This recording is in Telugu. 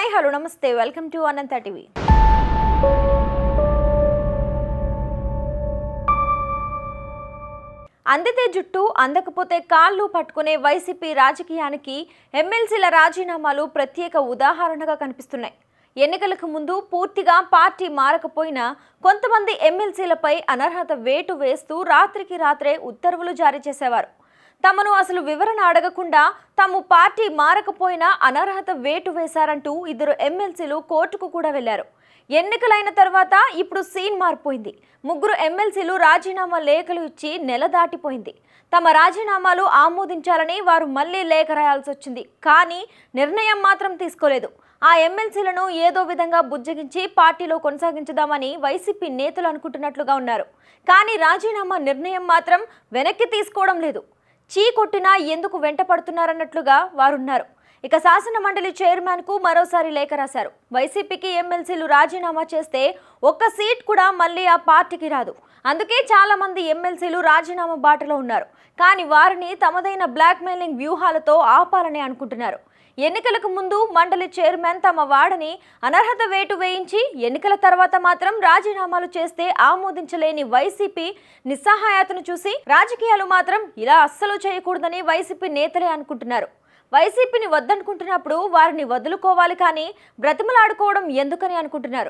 హాయ్ హలో నమస్తే వెల్కమ్ టు అనంత టీవీ. అందితే జుట్టు అందకపోతే కాళ్ళు పట్టుకునే వైసీపీ రాజకీయానికి ఎమ్మెల్సీల రాజీనామాలు ప్రత్యేక ఉదాహరణగా కనిపిస్తున్నాయి. ఎన్నికలకు ముందు పూర్తిగా పార్టీ మారకపోయినా కొంతమంది ఎమ్మెల్సీలపై అనర్హత వేటు వేస్తూ రాత్రికి రాత్రే ఉత్తర్వులు జారీ చేసేవారు. తమను అసలు వివరణ అడగకుండా తాము పార్టీ మారకపోయినా అనర్హత వేటు వేశారంటూ ఇద్దరు ఎమ్మెల్సీలు కోర్టుకు కూడా వెళ్లారు. ఎన్నికలైన తర్వాత ఇప్పుడు సీన్ మారిపోయింది. ముగ్గురు ఎమ్మెల్సీలు రాజీనామా లేఖలు ఇచ్చి నెల దాటిపోయింది. తమ రాజీనామాలు ఆమోదించాలని వారు మళ్లీ లేఖ రాయాల్సి వచ్చింది. కానీ నిర్ణయం మాత్రం తీసుకోలేదు. ఆ ఎమ్మెల్సీలను ఏదో విధంగా బుజ్జగించి పార్టీలో కొనసాగించుదామని వైసీపీ నేతలు అనుకుంటున్నట్లుగా ఉన్నారు. కానీ రాజీనామా నిర్ణయం మాత్రం వెనక్కి తీసుకోవడం లేదు. చీ కొట్టినా ఎందుకు వెంట పడుతున్నారన్నట్లుగా వారున్నారు. ఇక శాసన మండలి చైర్మన్ కు మరోసారి లేఖ రాశారు. వైసీపీకి ఎమ్మెల్సీలు రాజీనామా చేస్తే ఒక్క సీట్ కూడా మళ్ళీ ఆ పార్టీకి రాదు. అందుకే చాలా మంది ఎమ్మెల్సీలు రాజీనామా బాటలో ఉన్నారు. కానీ వారిని తమదైన బ్లాక్ మెయిలింగ్ వ్యూహాలతో ఆపాలని అనుకుంటున్నారు. ఎన్నికలకు ముందు మండలి చైర్మన్ తమ వాడని అనర్హత వేటు వేయించి ఎన్నికల తర్వాత మాత్రం రాజీనామాలు చేస్తే ఆమోదించలేని వైసీపీ నిస్సహాయతను చూసి రాజకీయాలు మాత్రం ఇలా అస్సలు చేయకూడదని వైసీపీ నేతలే అనుకుంటున్నారు. వైసీపీని వద్దనుకుంటున్నప్పుడు వారిని వదులుకోవాలి, కానీ బ్రతిమలాడుకోవడం ఎందుకని అనుకుంటున్నారు.